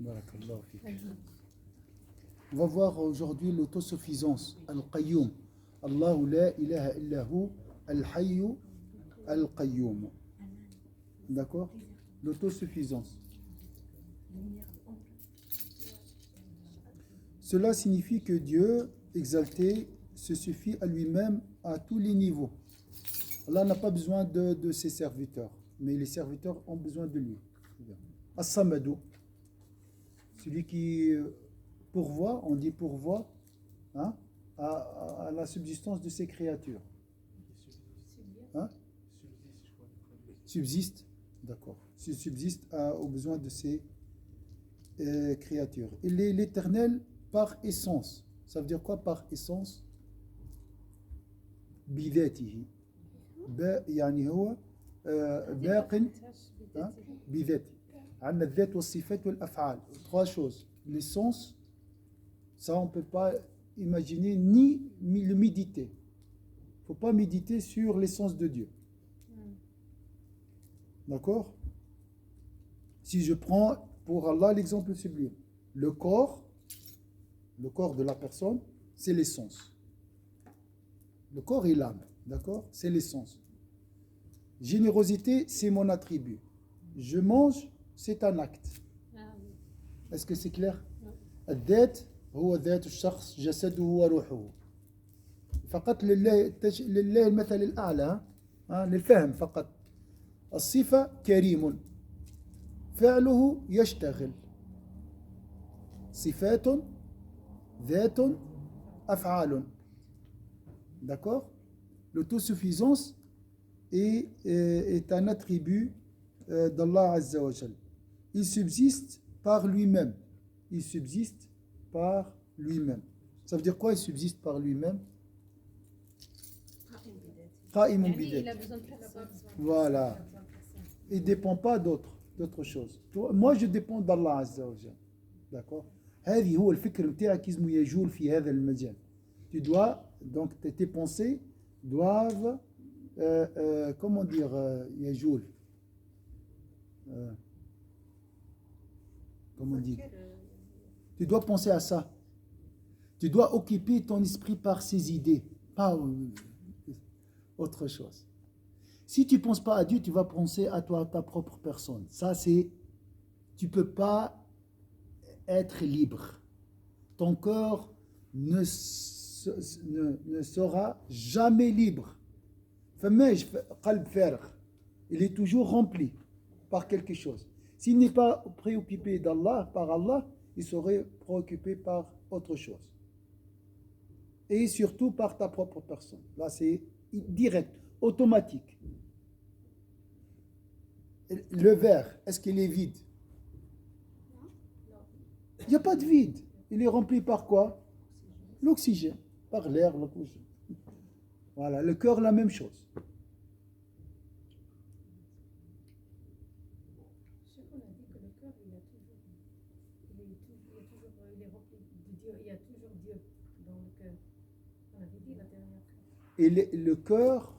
Barakallahu fik. On va voir aujourd'hui l'autosuffisance. Al-Qayyum. Allahu la ilaha illahu al-Hayyu al-Qayyum. D'accord? L'autosuffisance. Cela signifie que Dieu, exalté, se suffit à lui-même à tous les niveaux. Allah n'a pas besoin de ses serviteurs, mais les serviteurs ont besoin de lui. As-Samadou, celui qui pourvoit, on dit pourvoit, hein, à la subsistance de ses créatures. Hein? Subsiste, d'accord. Subsiste aux besoins de ses créatures. Il est l'éternel par essence. Ça veut dire quoi par essence? بذاته يعني هو باق بذاته. عندنا الذات والصفات والأفعال. Trois choses. L'essence, ça on ne peut pas imaginer ni le méditer. Il ne faut pas méditer sur l'essence de Dieu. D'accord? Si je prends pour Allah l'exemple sublime, le corps de la personne, c'est l'essence. Le corps et l'âme, d'accord? C'est l'essence. Générosité, c'est mon attribut. Je mange, c'est un acte. Est-ce que c'est clair? الذات هو ذات الشخص جسده وروحه. فقط لله المثل الأعلى للفهم فقط. الصفة كريم فعله يشتغل صفات ذات أفعال. D'accord? L'autosuffisance est un attribut d'Allah Azza wa Jal. Il subsiste par lui-même. Il subsiste par lui-même. Ça veut dire quoi, il subsiste par lui-même? Qa'imun bidati. Voilà. Il ne dépend pas d'autre chose. Moi, je dépends d'Allah Azza wa Jal. D'accord? هذه هو الفكر بتاعك اسمه يجول في هذا المجال. Tu dois, donc tes pensées doivent, comment dire, يجول, comment on dit, tu dois penser à ça. Tu dois occuper ton esprit par ces idées, pas autre chose. Si tu ne penses pas à Dieu, tu vas penser à toi, à ta propre personne. Ça, c'est, tu ne peux pas être libre. Ton corps ne sera jamais libre. Il est toujours rempli par quelque chose. S'il n'est pas préoccupé d'Allah, par Allah, il serait préoccupé par autre chose. Et surtout par ta propre personne. Là, c'est direct, automatique. Le verre, est-ce qu'il est vide? Il n'y a pas de vide. Il est rempli par quoi? L'oxygène. Par l'air, l'oxygène. Voilà, le cœur, la même chose. Ce qu'on a dit que le cœur, il est rempli de Dieu. Il y a toujours Dieu dans le cœur. On avait dit la dernière fois. Et le cœur,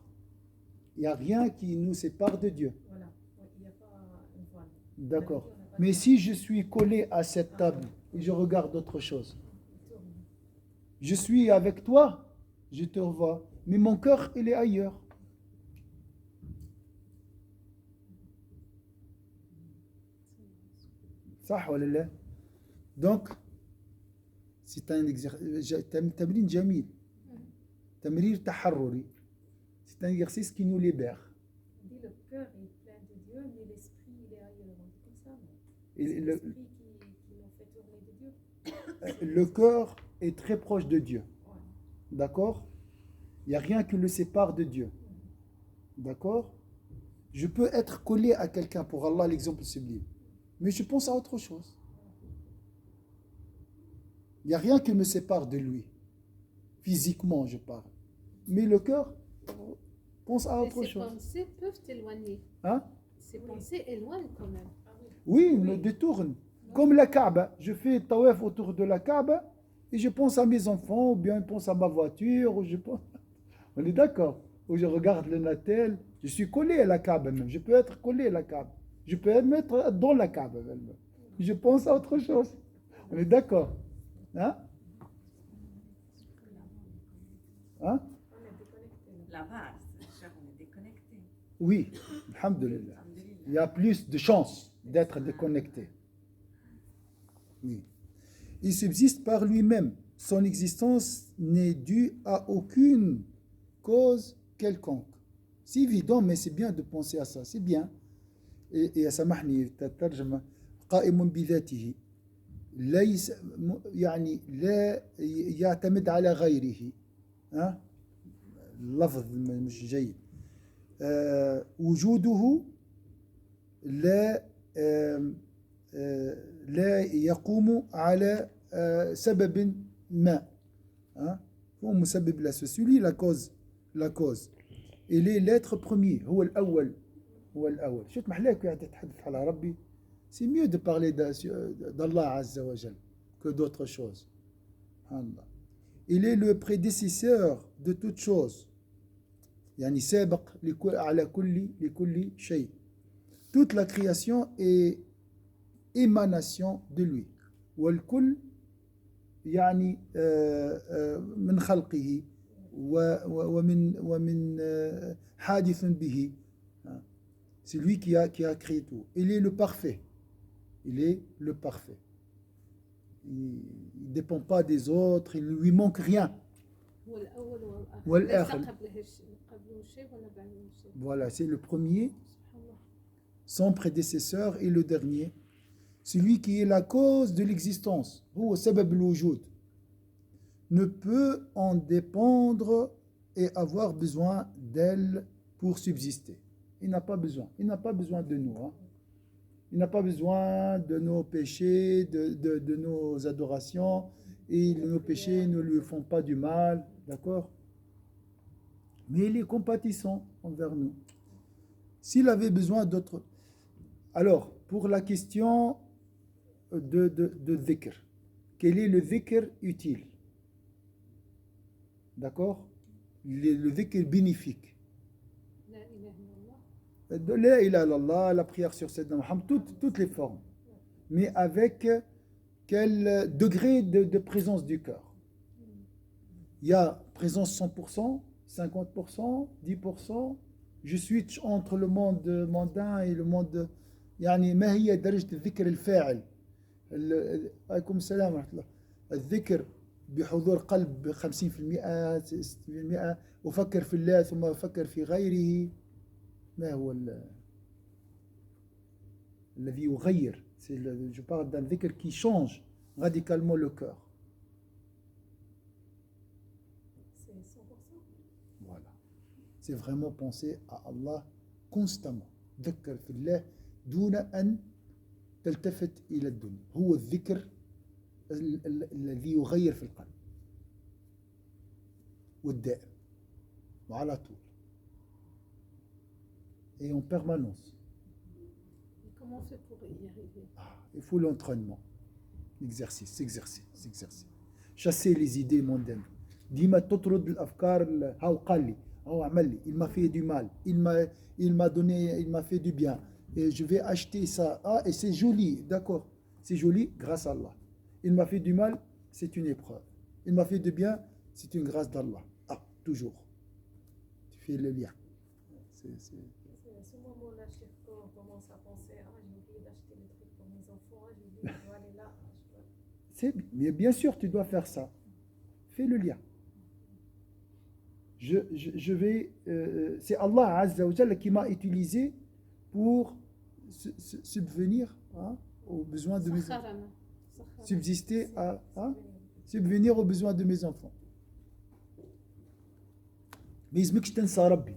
il n'y a rien qui nous sépare de Dieu. Voilà, il n'y a pas une voile. D'accord. Mais si je suis collé à cette table et je regarde autre chose, je suis avec toi, je te revois, mais mon cœur, il est ailleurs. صح ولا لا؟ Donc, c'est un exercice, تمرين جميل. تمرير تحرري. C'est un exercice qui nous libère. On dit le cœur est plein de Dieu, mais l'esprit, il est ailleurs. On dit comme ça, non? Et C'est l'esprit qui nous fait tourner de Dieu. Le cœur est très proche de Dieu. Ouais. D'accord? Il n'y a rien qui le sépare de Dieu. D'accord? Je peux être collé à quelqu'un, pour Allah, l'exemple sublime. Mais je pense à autre chose. Il n'y a rien qui me sépare de lui. Physiquement, je parle. Mais le cœur pense à autre chose. Ces pensées peuvent t'éloigner. Hein? Ces pensées éloignent quand même. Oui, il me détourne. Comme la Kaaba. Je fais tawaf autour de la Kaaba et je pense à mes enfants, ou bien je pense à ma voiture, ou je pense... On est d'accord? Ou je regarde le Natel. Je suis collé à la Kaaba même. Je peux être collé à la Kaaba. Je peux être dans la Kaaba même. Je pense à autre chose. On est d'accord? Hein? Hein? On est déconnecté. Là-bas, cher, on est déconnecté. Oui, alhamdulillah. Alhamdulillah. Il y a plus de chances d'être déconnecté. Oui. Il subsiste par lui-même. Son existence n'est due à aucune cause quelconque. C'est évident, mais c'est bien de penser à ça. C'est bien. Et سامحني الترجمة قائم بذاته ليس يعني لا يعتمد على غيره. ها؟ اللفظ مش جيد. وجوده لا لا يقوم على سبب ما. هو مسبب لا celui la cause il est l'être premier هو الأول شفت محلاك قاعد تتحدث على ربي. C'est mieux de parler d'Allah Azza wa Jal que d'autres choses. Allah. Il est le prédécesseur de toutes choses. يعني سابق على لكل شيء. Toute la création est émanation de lui. والكل يعني من خلقه ومن حادث به. C'est lui qui a créé tout. Il est le parfait. Il est le parfait. Il ne dépend pas des autres, il ne lui manque rien. Voilà, c'est le premier, son prédécesseur et le dernier. Celui qui est la cause de l'existence, ne peut en dépendre et avoir besoin d'elle pour subsister. Il n'a pas besoin. Il n'a pas besoin de nous. Il n'a pas besoin de nos péchés, de nos adorations. Et nos péchés ne lui font pas du mal. D'accord? Mais il est compatissant envers nous. S'il avait besoin d'autres... Alors, pour la question de dhikr, quel est le dhikr utile? D'accord? Le dhikr bénéfique. De la ilaha illallah, la prière sur Sayyidina Muhammad, toutes les formes. Mais avec quel degré de présence du cœur? Il y a présence 100%, 50%, 10%. Je switch entre le monde mondain et le monde... يعني ما هي درجة الذكر الفاعل؟ عليكم السلام ورحمة الله. الذكر بحضور قلب 50%، 60%، أفكر في الله ثم أفكر في غيره. ما هو الذي يغير؟ Je parle d'un dhikr qui change radicalement le cœur. C'est 100%. Voilà. C'est vraiment penser à Allah constamment. ذكر في الله دون أن تلتفت إلى الدنيا. هو الذكر الذي يغير في القلب والدائم وعلى طول et en permanence. Et comment on fait pour y arriver? Il faut l'entraînement, l'exercice, s'exercer. Chasser les idées mondaines. ديما تطرد الأفكار. هاو قال لي هاو عمل لي il m'a fait du mal, il m'a donné, il m'a fait du bien et je vais acheter ça. Et c'est joli, d'accord, c'est joli grâce à Allah. Il m'a fait du mal, c'est une épreuve. Il m'a fait du bien, c'est une grâce d'Allah. Toujours tu fais le lien. C'est à ce moment-là, chef, qu'on commence à penser, j'ai oublié d'acheter les trucs pour mes enfants, j'ai oublié de aller là. Mais bien sûr, tu dois faire ça. Fais le lien. Je vais... c'est Allah Azza wa Jalla qui m'a utilisé pour subvenir aux besoins de mes enfants. Subsister subvenir aux besoins de mes enfants. Mais يسمكش تنسى ربي.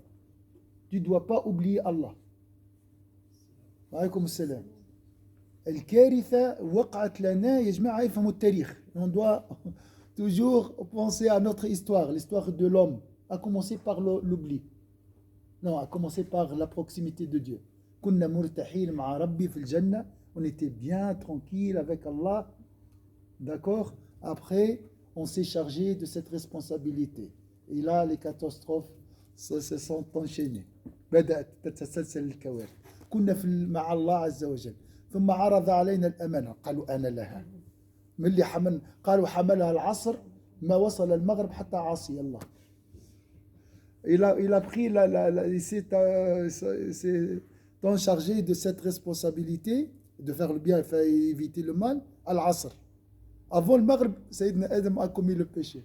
Tu ne dois pas oublier Allah. عليكم السلام. الكارثة وقعت لنا يا جماعة يفهموا التاريخ. On doit toujours penser à notre histoire, l'histoire de l'homme, à commencer par l'oubli. Non, à commencer par la proximité de Dieu. كنا مرتاحين مع ربي في الجنة. On était bien tranquille avec Allah. D'accord? Après, on s'est chargé de cette responsabilité. Et là, les catastrophes se sont enchaînées. بدأت تتسلسل الكوارث. كنا مع الله عز وجل. ثم عرض علينا الأمانة قالوا أنا لها من اللي قالوا حملها العصر ما وصل المغرب حتى عاصي الله. Il a pris il s'est chargé de cette responsabilité de faire le bien et éviter le mal à l'Asr. Avant le Maghreb, Sayyidina Adam a commis le péché.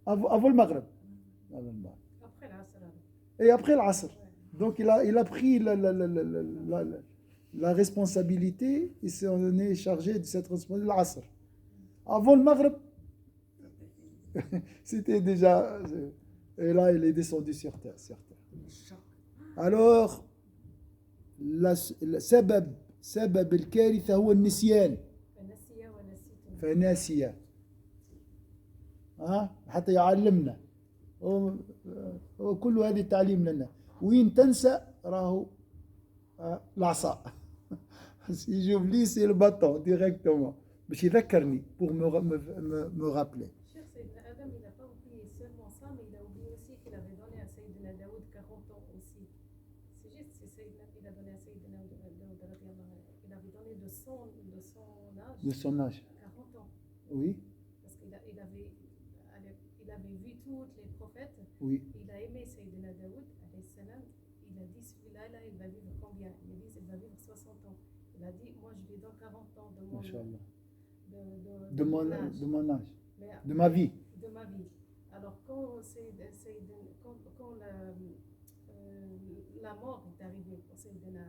Avant le Maghreb. Après l'Asr. Et après l'Asr. Donc il a pris la responsabilité, il s'est chargé de cette responsabilité l'Asr. Avant le Maghreb, c'était déjà... Et là, il est descendu sur terre. Alors, سبب الكارثة هو النسيان. فناسيا حتى يعلمنا وكل هذه التعليم لنا. وين تنسى راهو العصا. Si j'oublie, c'est le bâton directement. باش يذكرني pour me rappeler. Cher Sayyidina Adam, il n'a pas oublié seulement ça, mais il a oublié aussi qu'il avait donné à Sayyidina Daoud 40 ans aussi. C'est juste, il a donné à Sayyidina Daoud, il avait donné de son âge. De son âge. 40 ans. Oui. Parce qu'il avait vu tous les prophètes. Oui. Il a aimé Sayyidina Daoud, alayhi salam. Il a dit, celui-là, il va vivre combien? Il a dit, il va vivre 60 ans. Il a dit, moi, je lui donne 40 ans de mon âge. De mon âge. De ma vie. De ma vie. Alors, quand la mort est arrivée pour Sayyidina